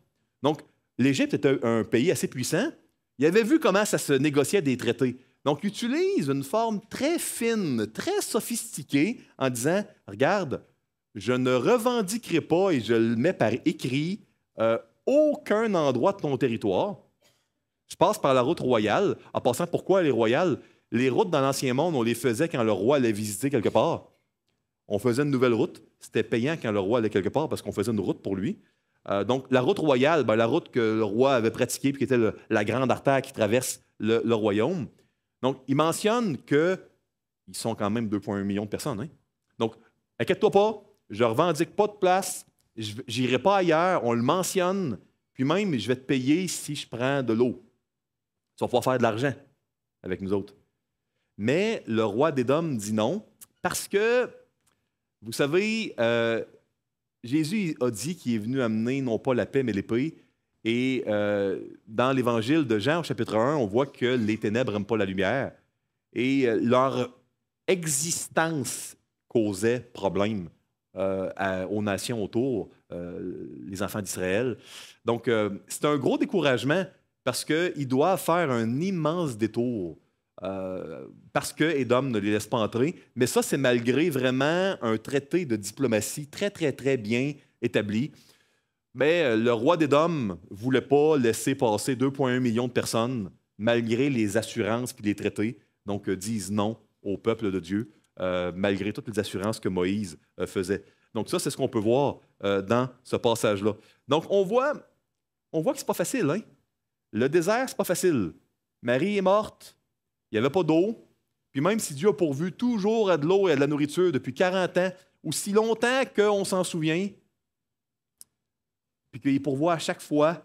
Donc, l'Égypte était un pays assez puissant. Il avait vu comment ça se négociait des traités. Donc, il utilise une forme très fine, très sophistiquée en disant, regarde, je ne revendiquerai pas, et je le mets par écrit, aucun endroit de ton territoire. Je passe par la route royale. En passant, pourquoi elle est royale? Les routes dans l'Ancien Monde, on les faisait quand le roi allait visiter quelque part. On faisait une nouvelle route. C'était payant quand le roi allait quelque part parce qu'on faisait une route pour lui. Donc, la route royale, la route que le roi avait pratiquée et qui était la grande artère qui traverse le royaume. Donc, il mentionne qu'ils sont quand même 2,1 millions de personnes. Hein? Donc, inquiète-toi pas, je ne revendique pas de place, je n'irai pas ailleurs, on le mentionne, puis même, je vais te payer si je prends de l'eau. Tu vas pouvoir faire de l'argent avec nous autres. Mais le roi d'Édom dit non, parce que, vous savez, Jésus a dit qu'il est venu amener non pas la paix, mais l'épée. Et dans l'Évangile de Jean, au chapitre 1, on voit que les ténèbres n'aiment pas la lumière. Et leur existence causait problème aux nations autour, les enfants d'Israël. Donc, c'est un gros découragement parce qu'ils doivent faire un immense détour parce que Édom ne les laisse pas entrer. Mais ça, c'est malgré vraiment un traité de diplomatie très, très, très bien établi. Mais le roi d'Édom ne voulait pas laisser passer 2,1 millions de personnes malgré les assurances et les traités. Donc, disent non au peuple de Dieu, malgré toutes les assurances que Moïse faisait. Donc, ça, c'est ce qu'on peut voir dans ce passage-là. Donc, on voit que c'est pas facile. Hein? Le désert, c'est pas facile. Marie est morte, il n'y avait pas d'eau. Puis même si Dieu a pourvu toujours à de l'eau et à de la nourriture depuis 40 ans, aussi longtemps qu'on s'en souvient, puis qu'il pourvoit à chaque fois,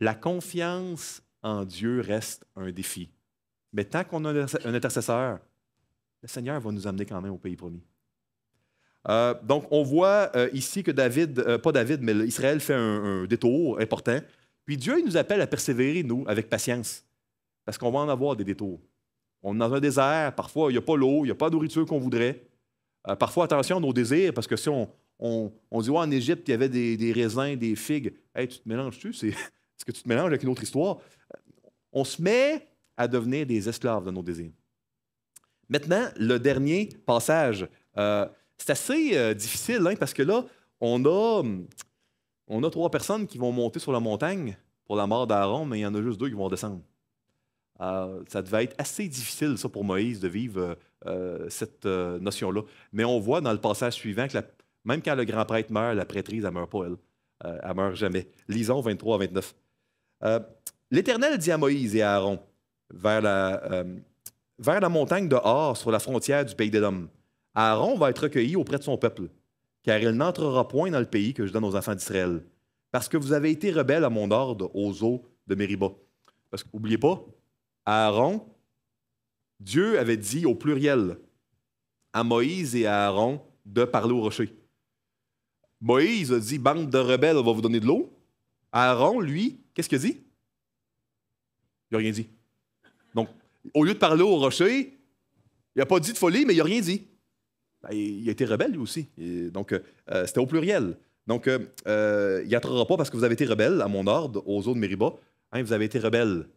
la confiance en Dieu reste un défi. Mais tant qu'on a un intercesseur, le Seigneur va nous amener quand même au pays promis. Donc, on voit ici que mais Israël fait un détour important. Puis Dieu, il nous appelle à persévérer, nous, avec patience. Parce qu'on va en avoir des détours. On est dans un désert, parfois, il n'y a pas l'eau, il n'y a pas de nourriture qu'on voudrait. Parfois, attention à nos désirs, parce que si on dit, ouais, en Égypte, il y avait des raisins, des figues. Hey, tu te mélanges-tu? Est-ce que tu te mélanges avec une autre histoire? On se met à devenir des esclaves de nos désirs. Maintenant, le dernier passage, c'est assez difficile, hein, parce que là, on a 3 personnes qui vont monter sur la montagne pour la mort d'Aaron, mais il y en a juste 2 qui vont descendre. Ça devait être assez difficile, ça, pour Moïse, de vivre cette notion-là. Mais on voit dans le passage suivant que même quand le grand prêtre meurt, la prêtrise, elle ne meurt pas, elle. Elle ne meurt jamais. Lisons 23 à 29. L'Éternel dit à Moïse et à Aaron, vers la montagne de Hor, sur la frontière du pays d'Édom, Aaron va être recueilli auprès de son peuple, car il n'entrera point dans le pays que je donne aux enfants d'Israël, parce que vous avez été rebelles à mon ordre aux eaux de Mériba. Parce qu'oubliez pas, Aaron, Dieu avait dit au pluriel à Moïse et à Aaron de parler au rocher. Moïse a dit, bande de rebelles, on va vous donner de l'eau. Aaron, lui, qu'est-ce qu'il a dit? Il n'a rien dit. Donc, au lieu de parler au rocher, il n'a pas dit de folie, mais il n'a rien dit. Ben, il a été rebelle, lui aussi. Donc, c'était au pluriel. Donc, il n'entrera pas parce que vous avez été rebelles à mon ordre, aux eaux de Mériba. Hein, vous avez été rebelles.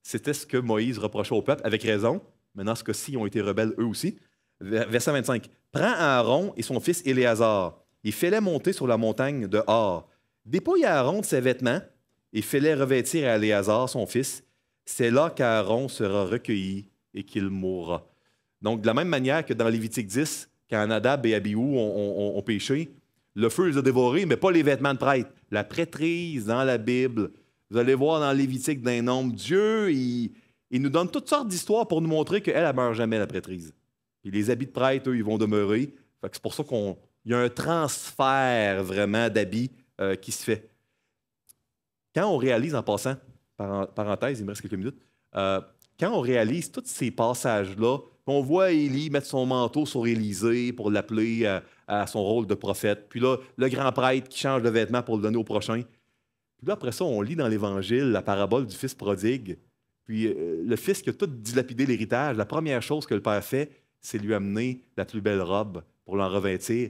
C'était ce que Moïse reprochait au peuple, avec raison. Mais dans ce cas-ci, ils ont été rebelles eux aussi. Verset 25. Prends Aaron et son fils Éléazar et fais-les monter sur la montagne de Hor. Dépouille Aaron de ses vêtements et fais-les revêtir à Éléazar, son fils. C'est là qu'Aaron sera recueilli et qu'il mourra. Donc, de la même manière que dans Lévitique 10, quand Nadab et Abihu ont péché, le feu les a dévorés, mais pas les vêtements de prêtre. La prêtrise dans la Bible, vous allez voir dans Lévitique d'un nombre, Dieu, il nous donne toutes sortes d'histoires pour nous montrer qu'elle ne meurt jamais, la prêtrise. Et les habits de prêtre, eux, ils vont demeurer. C'est pour ça qu'il y a un transfert vraiment d'habits qui se fait. Quand on réalise, en passant, parenthèse, il me reste quelques minutes, quand on réalise tous ces passages-là, on voit Élie mettre son manteau sur Élisée pour l'appeler à son rôle de prophète, puis là, le grand prêtre qui change de vêtements pour le donner au prochain. Puis là, après ça, on lit dans l'Évangile la parabole du fils prodigue. Puis le fils qui a tout dilapidé l'héritage, la première chose que le père fait, c'est lui amener la plus belle robe pour l'en revêtir.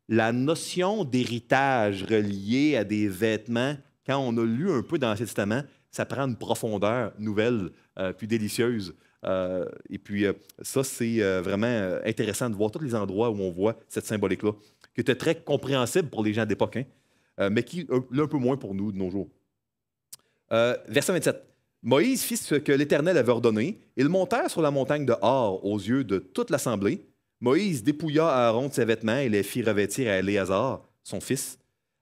La notion d'héritage reliée à des vêtements, quand on a lu un peu dans l'Ancien Testament, ça prend une profondeur nouvelle, puis délicieuse. Et puis ça, c'est vraiment intéressant de voir tous les endroits où on voit cette symbolique-là, qui était très compréhensible pour les gens d'époque, hein, mais qui l'est un peu moins pour nous de nos jours. Verset 27. Moïse fit ce que l'Éternel avait ordonné. Ils montèrent sur la montagne de Hor aux yeux de toute l'assemblée. Moïse dépouilla Aaron de ses vêtements et les fit revêtir à Éléazar, son fils.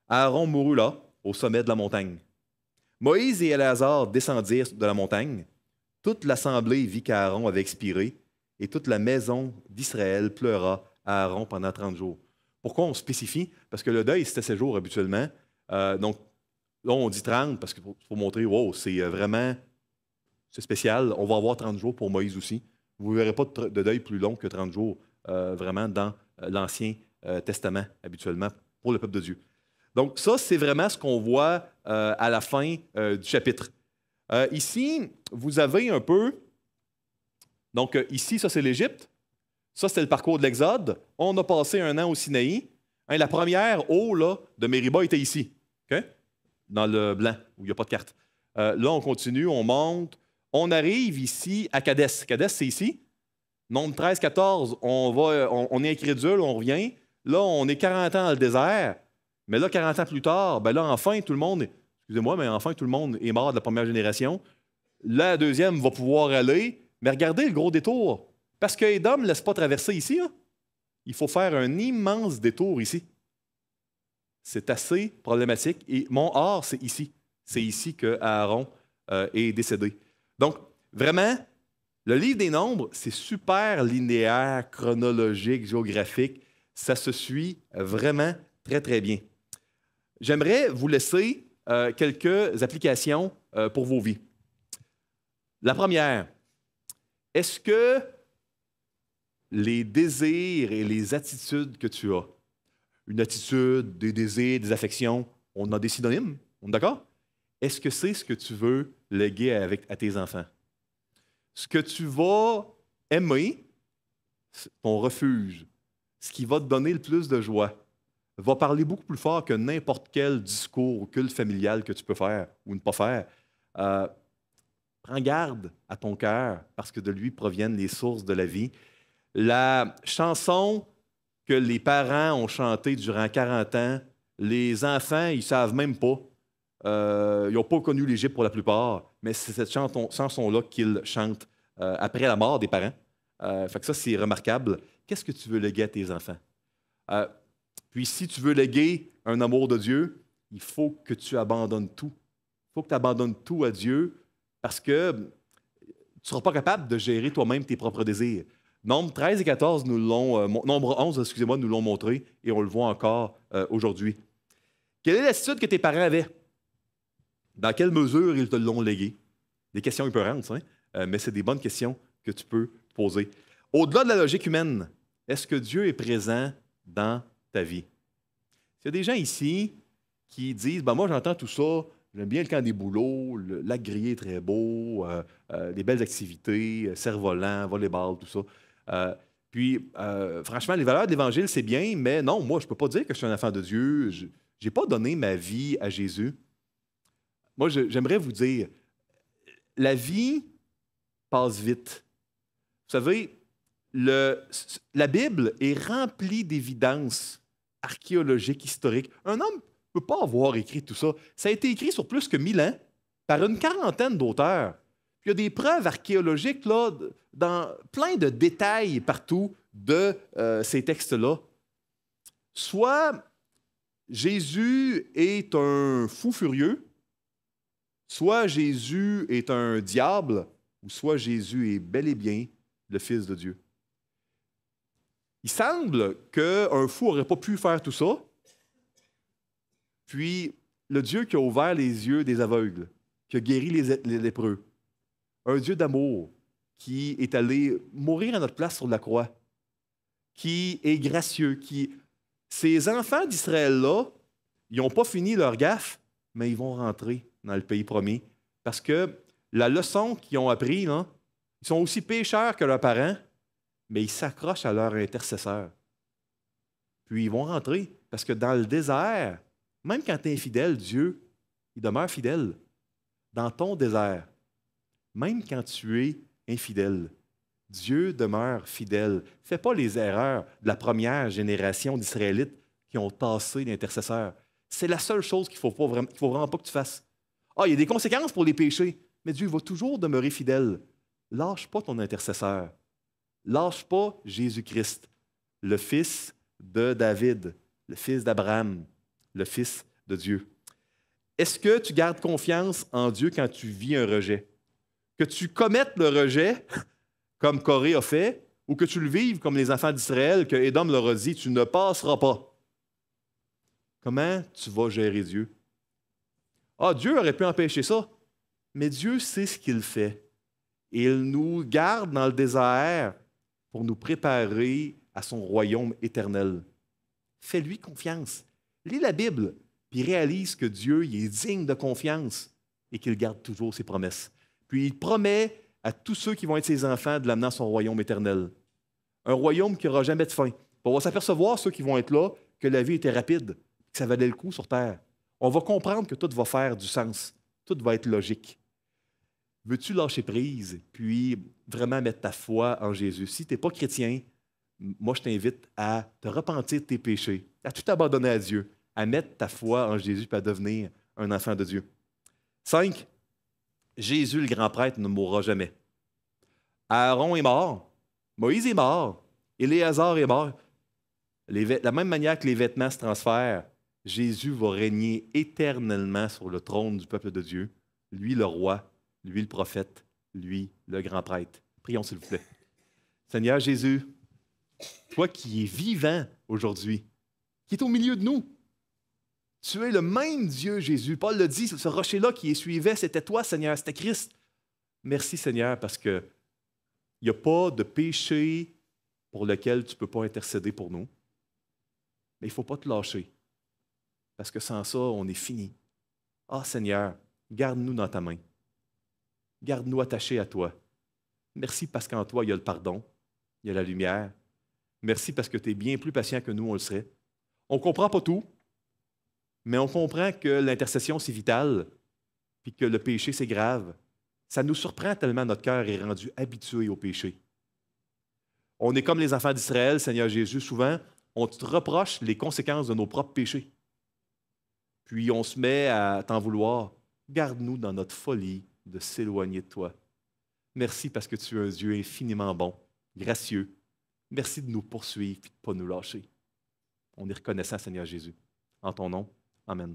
Aaron mourut là, au sommet de la montagne. Moïse et Éléazar descendirent de la montagne. Toute l'assemblée vit qu'Aaron avait expiré, et toute la maison d'Israël pleura à Aaron pendant 30 jours. Pourquoi on spécifie? Parce que le deuil, c'était 7 jours habituellement. Donc, là, on dit 30 parce qu'il faut montrer, wow, c'est vraiment c'est spécial. On va avoir 30 jours pour Moïse aussi. Vous ne verrez pas de deuil plus long que 30 jours, vraiment, dans l'Ancien Testament, habituellement, pour le peuple de Dieu. Donc, ça, c'est vraiment ce qu'on voit à la fin du chapitre. Ici, vous avez un peu... Donc, ici, ça, c'est l'Égypte. Ça, c'était le parcours de l'Exode. On a passé 1 an au Sinaï. Hein, la première eau là, de Mériba était ici, okay? Dans le blanc, où il n'y a pas de carte. Là, on continue, on monte. On arrive ici à Kadès. Kadès, c'est ici. Nombre 13, 14, on est incrédule, on revient. Là, on est 40 ans dans le désert. Mais là, 40 ans plus tard, ben là, enfin, tout le monde, excusez-moi, mais enfin, tout le monde est mort de la première génération. La deuxième va pouvoir aller. Mais regardez le gros détour. Parce que Édom ne laisse pas traverser ici. Hein? Il faut faire un immense détour ici. C'est assez problématique. Et Mont-Or, c'est ici. C'est ici que Aaron est décédé. Donc, vraiment, le livre des Nombres, c'est super linéaire, chronologique, géographique. Ça se suit vraiment très, très bien. J'aimerais vous laisser quelques applications pour vos vies. La première, est-ce que les désirs et les attitudes que tu as, une attitude, des désirs, des affections, on a des synonymes, on est d'accord? Est-ce que c'est ce que tu veux léguer à tes enfants? Ce que tu vas aimer, ton refuge, ce qui va te donner le plus de joie, va parler beaucoup plus fort que n'importe quel discours ou culte familial que tu peux faire ou ne pas faire. Prends garde à ton cœur parce que de lui proviennent les sources de la vie. La chanson que les parents ont chantée durant 40 ans, les enfants, ils ne savent même pas. Ils n'ont pas connu l'Égypte pour la plupart, mais c'est cette chanson-là qu'ils chantent après la mort des parents. Fait que ça, c'est remarquable. Qu'est-ce que tu veux léguer à tes enfants? Puis si tu veux léguer un amour de Dieu, il faut que tu abandonnes tout. Il faut que tu abandonnes tout à Dieu parce que tu ne seras pas capable de gérer toi-même tes propres désirs. Nombre 13 et 14 Nombre 11, excusez-moi, nous l'ont montré et on le voit encore aujourd'hui. Quelle est l'attitude que tes parents avaient? Dans quelle mesure ils te l'ont légué? Des questions épeurantes, hein? Mais c'est des bonnes questions que tu peux poser. Au-delà de la logique humaine, est-ce que Dieu est présent dans ta vie? Il y a des gens ici qui disent ben moi, j'entends tout ça, j'aime bien le camp des boulots, le lac grillé est très beau, des belles activités, cerf-volant, volleyball, tout ça. Franchement, les valeurs de l'Évangile, c'est bien, mais non, moi, je ne peux pas dire que je suis un enfant de Dieu. Je n'ai pas donné ma vie à Jésus. Moi, j'aimerais vous dire, la vie passe vite. Vous savez, la Bible est remplie d'évidences archéologiques, historiques. Un homme ne peut pas avoir écrit tout ça. Ça a été écrit sur plus que 1000 ans par une quarantaine d'auteurs. Puis il y a des preuves archéologiques là, dans plein de détails partout de ces textes-là. Soit Jésus est un fou furieux, soit Jésus est un diable, ou soit Jésus est bel et bien le Fils de Dieu. Il semble qu'un fou n'aurait pas pu faire tout ça, puis le Dieu qui a ouvert les yeux des aveugles, qui a guéri les lépreux, un Dieu d'amour qui est allé mourir à notre place sur la croix, qui est gracieux, Ces enfants d'Israël-là, ils n'ont pas fini leur gaffe, mais ils vont rentrer dans le pays promis. Parce que la leçon qu'ils ont appris, là, ils sont aussi pécheurs que leurs parents, mais ils s'accrochent à leur intercesseur. Puis ils vont rentrer, parce que dans le désert, même quand tu es infidèle, Dieu, il demeure fidèle. Dans ton désert, même quand tu es infidèle, Dieu demeure fidèle. Fais pas les erreurs de la première génération d'Israélites qui ont tassé l'intercesseur. C'est la seule chose qu'il faut vraiment pas que tu fasses. Ah, il y a des conséquences pour les péchés, mais Dieu va toujours demeurer fidèle. Lâche pas ton intercesseur. Lâche pas Jésus-Christ, le fils de David, le fils d'Abraham, le fils de Dieu. Est-ce que tu gardes confiance en Dieu quand tu vis un rejet? Que tu commettes le rejet, comme Corée a fait, ou que tu le vives comme les enfants d'Israël, que Édom leur a dit, tu ne passeras pas. comment tu vas gérer Dieu? Ah, Dieu aurait pu empêcher ça, mais Dieu sait ce qu'il fait. Et il nous garde dans le désert pour nous préparer à son royaume éternel. Fais-lui confiance. Lis la Bible, puis réalise que Dieu il est digne de confiance et qu'il garde toujours ses promesses. Puis il promet à tous ceux qui vont être ses enfants de l'amener à son royaume éternel. Un royaume qui n'aura jamais de fin. On va s'apercevoir, ceux qui vont être là, que la vie était rapide, que ça valait le coup sur terre. On va comprendre que tout va faire du sens, tout va être logique. Veux-tu lâcher prise, puis vraiment mettre ta foi en Jésus? Si tu n'es pas chrétien, moi, je t'invite à te repentir de tes péchés, à tout abandonner à Dieu, à mettre ta foi en Jésus et à devenir un enfant de Dieu. 5. Jésus, le grand prêtre, ne mourra jamais. Aaron est mort, Moïse est mort, Éléazar est mort. De la même manière que les vêtements se transfèrent, Jésus va régner éternellement sur le trône du peuple de Dieu. Lui, le roi, lui, le prophète, lui, le grand prêtre. Prions, s'il vous plaît. Seigneur Jésus, toi qui es vivant aujourd'hui, qui est au milieu de nous, tu es le même Dieu, Jésus. Paul le dit, ce rocher-là qui suivait, c'était toi, Seigneur, c'était Christ. Merci, Seigneur, parce qu'il n'y a pas de péché pour lequel tu ne peux pas intercéder pour nous. Mais il ne faut pas te lâcher, parce que sans ça, on est fini. Ah, Seigneur, garde-nous dans ta main. Garde-nous attachés à toi. Merci parce qu'en toi, il y a le pardon, il y a la lumière. Merci parce que tu es bien plus patient que nous, on le serait. On ne comprend pas tout, mais on comprend que l'intercession, c'est vital, puis que le péché, c'est grave. Ça nous surprend tellement, notre cœur est rendu habitué au péché. On est comme les enfants d'Israël, Seigneur Jésus, souvent, on te reproche les conséquences de nos propres péchés. Puis on se met à t'en vouloir. Garde-nous dans notre folie de s'éloigner de toi. Merci parce que tu es un Dieu infiniment bon, gracieux. Merci de nous poursuivre et de ne pas nous lâcher. On est reconnaissant, Seigneur Jésus. En ton nom, amen.